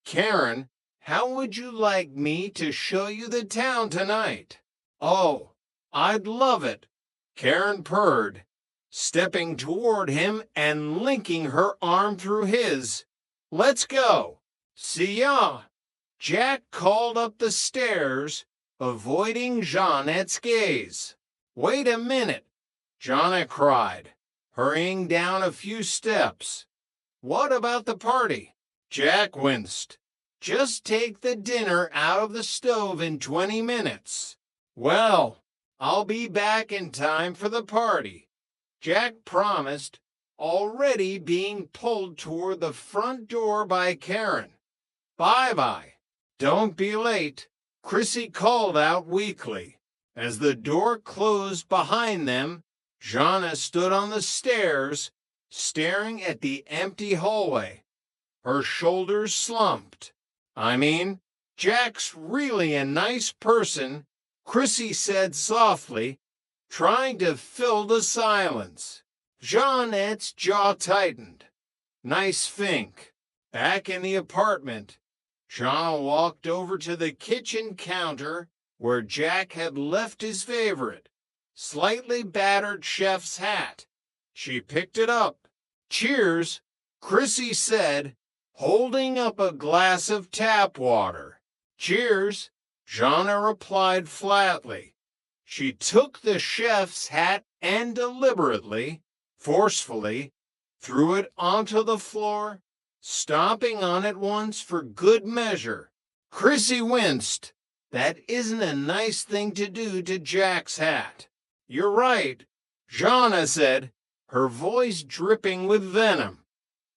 Karen, how would you like me to show you the town tonight? Oh, I'd love it, Karen purred, stepping toward him and linking her arm through his. Let's go. See ya. Jack called up the stairs, avoiding Jeanette's gaze. Wait a minute, Jeanette cried, hurrying down a few steps. What about the party? Jack winced. Just take the dinner out of the stove in 20 minutes. Well, I'll be back in time for the party, Jack promised, already being pulled toward the front door by Karen. Bye-bye. Don't be late, Chrissy called out weakly. As the door closed behind them, Jana stood on the stairs, staring at the empty hallway. Her shoulders slumped. Jack's really a nice person, Chrissy said softly, trying to fill the silence. Jeanette's jaw tightened. Nice think. Back in the apartment, Jana walked over to the kitchen counter where Jack had left his favorite, slightly battered chef's hat. She picked it up. Cheers, Chrissy said, holding up a glass of tap water. Cheers, Jana replied flatly. She took the chef's hat and deliberately, forcefully, threw it onto the floor, stomping on it once for good measure. Chrissy winced. That isn't a nice thing to do to Jack's hat. You're right, Jana said, her voice dripping with venom.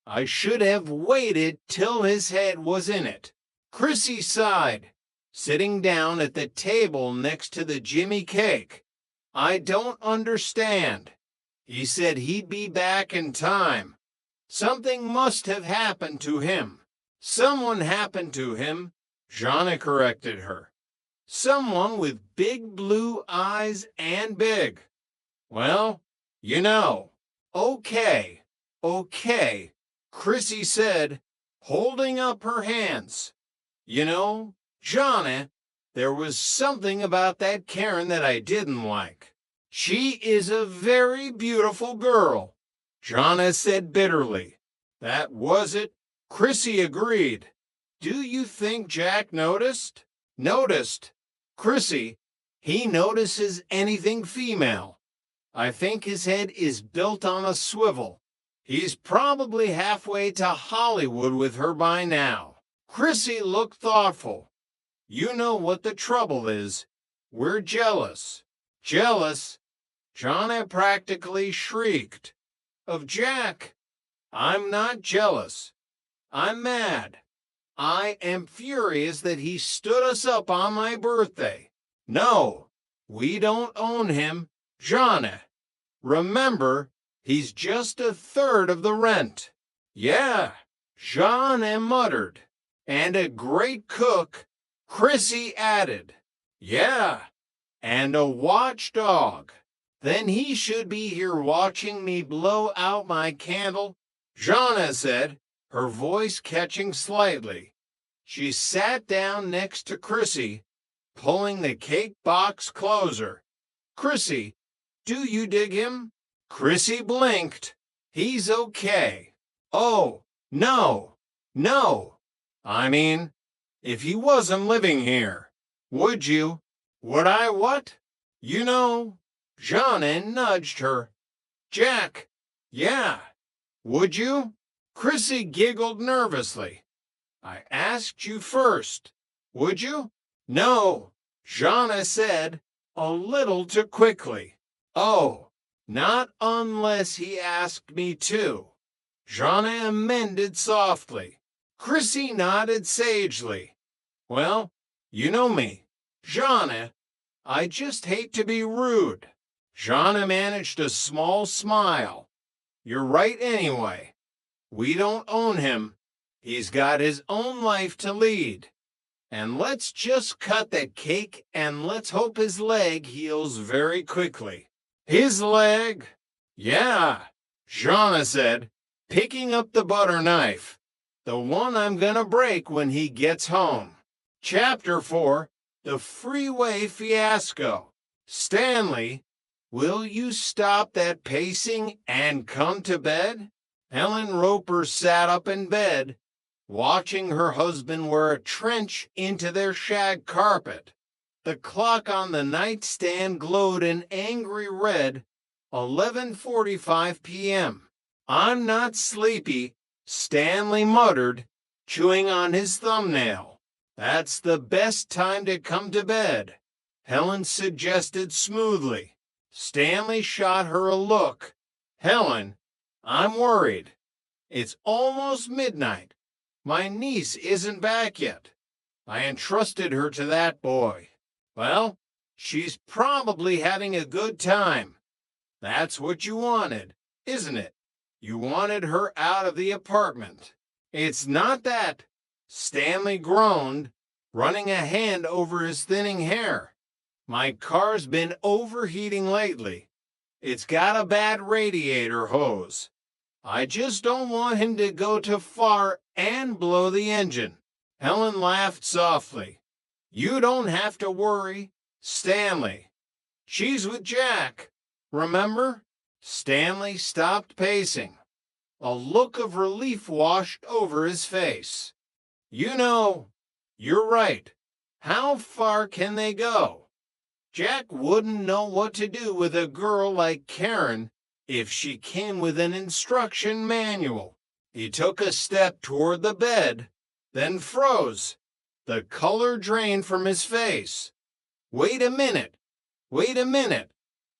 I should have waited till his head was in it. Chrissy sighed, sitting down at the table next to the Jimmy cake. I don't understand. He said he'd be back in time. Something must have happened to him. Someone happened to him, Jana corrected her. Someone with big blue eyes and big. Well, Okay, Chrissy said, holding up her hands. Jana, there was something about that Karen that I didn't like. She is a very beautiful girl, Jana said bitterly. That was it, Chrissy agreed. Do you think Jack noticed? Noticed? Chrissy, he notices anything female. I think his head is built on a swivel. He's probably halfway to Hollywood with her by now. Chrissy looked thoughtful. You know what the trouble is. We're jealous. Jealous? Jana practically shrieked. Of Jack? I'm not jealous. I'm mad. I am furious that he stood us up on my birthday. No, we don't own him, Jana. Remember, he's just a third of the rent. Yeah, Jana muttered. And a great cook, Chrissy added. Yeah, and a watchdog. Then he should be here watching me blow out my candle, Jana said, her voice catching slightly. She sat down next to Chrissy, pulling the cake box closer. Chrissy, do you dig him? Chrissy blinked. He's okay. Oh, no. If he wasn't living here, would you? Would I what? Jana nudged her. Jack, yeah. Would you? Chrissy giggled nervously. I asked you first. Would you? No, Jana said, a little too quickly. Oh, not unless he asked me to. Jana amended softly. Chrissy nodded sagely. Well, you know me, Jana. I just hate to be rude. Jana managed a small smile. You're right anyway. We don't own him. He's got his own life to lead. And let's just cut that cake and let's hope his leg heals very quickly. His leg? Yeah, Jana said, picking up the butter knife. the one I'm gonna break when he gets home. Chapter 4, The Freeway Fiasco. Stanley, will you stop that pacing and come to bed? Helen Roper sat up in bed, watching her husband wear a trench into their shag carpet. The clock on the nightstand glowed an angry red, 11:45 p.m. I'm not sleepy, Stanley muttered, chewing on his thumbnail. That's the best time to come to bed, Helen suggested smoothly. Stanley shot her a look. Helen, I'm worried. It's almost midnight. My niece isn't back yet. I entrusted her to that boy. Well, she's probably having a good time. That's what you wanted, isn't it? You wanted her out of the apartment. It's not that, Stanley groaned, running a hand over his thinning hair. My car's been overheating lately. It's got a bad radiator hose. I just don't want him to go too far and blow the engine. Helen laughed softly. You don't have to worry, Stanley. She's with Jack. Remember? Stanley stopped pacing. A look of relief washed over his face. You know, you're right. How far can they go? Jack wouldn't know what to do with a girl like Karen if she came with an instruction manual. He took a step toward the bed, then froze. The color drained from his face. Wait a minute. Wait a minute.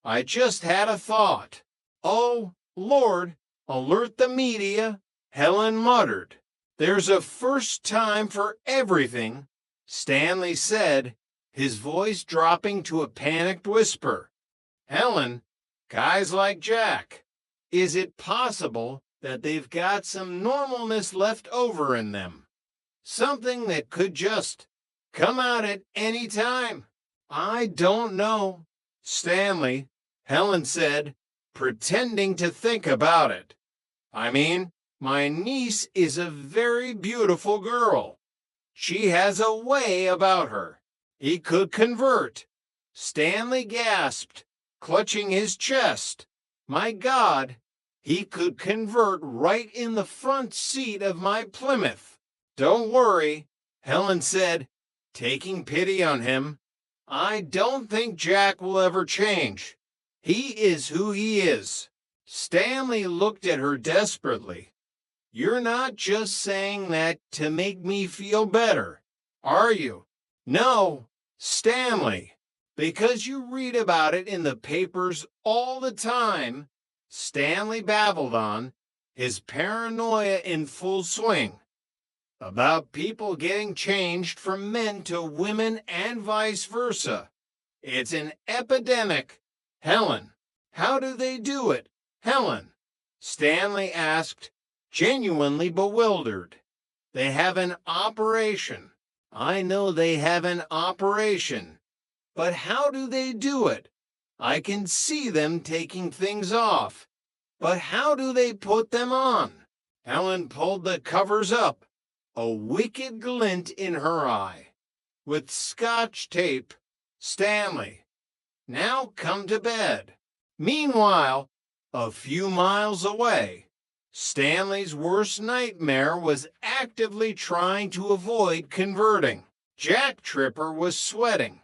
I just had a thought. Oh, Lord, alert the media, Helen muttered. There's a first time for everything, Stanley said, his voice dropping to a panicked whisper. Helen, guys like Jack, is it possible that they've got some normalness left over in them? Something that could just come out at any time? I don't know, Stanley, Helen said, pretending to think about it. I mean, my niece is a very beautiful girl. She has a way about her. He could convert. Stanley gasped, clutching his chest. My God, he could convert right in the front seat of my Plymouth. Don't worry, Helen said, taking pity on him. I don't think Jack will ever change. He is who he is. Stanley looked at her desperately. You're not just saying that to make me feel better, are you? No, Stanley, because you read about it in the papers all the time, Stanley babbled on, his paranoia in full swing. About people getting changed from men to women and vice versa. It's an epidemic. Helen, how do they do it? Helen, Stanley asked, genuinely bewildered. They have an operation. I know they have an operation. But how do they do it? I can see them taking things off. But how do they put them on? Helen pulled the covers up, a wicked glint in her eye. With Scotch tape, Stanley, now come to bed. Meanwhile, a few miles away, Stanley's worst nightmare was actively trying to avoid converting. Jack Tripper was sweating.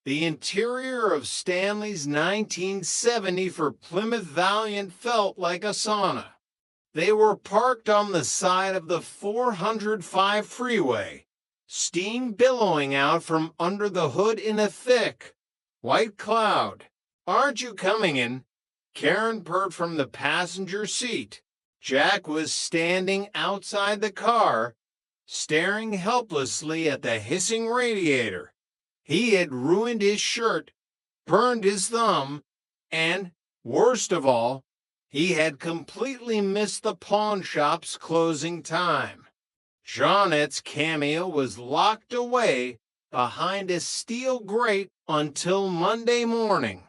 The interior of Stanley's 1970 Plymouth Valiant felt like a sauna. They were parked on the side of the 405 freeway, steam billowing out from under the hood in a thick, white cloud. Aren't you coming in? Karen purred from the passenger seat. Jack was standing outside the car, staring helplessly at the hissing radiator. He had ruined his shirt, burned his thumb, and, worst of all, he had completely missed the pawn shop's closing time. Jeanette's cameo was locked away behind a steel grate until Monday morning.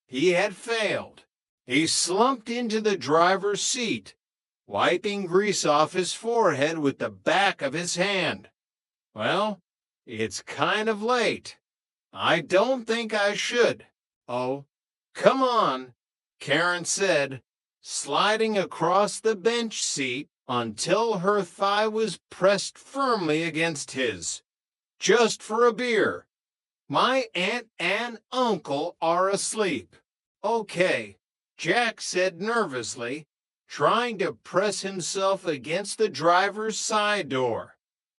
He had failed. He slumped into the driver's seat, wiping grease off his forehead with the back of his hand. Well, it's kind of late. I don't think I should. Oh, come on, Karen said, sliding across the bench seat until her thigh was pressed firmly against his. Just for a beer. My aunt and uncle are asleep. Okay, Jack said nervously, trying to press himself against the driver's side door.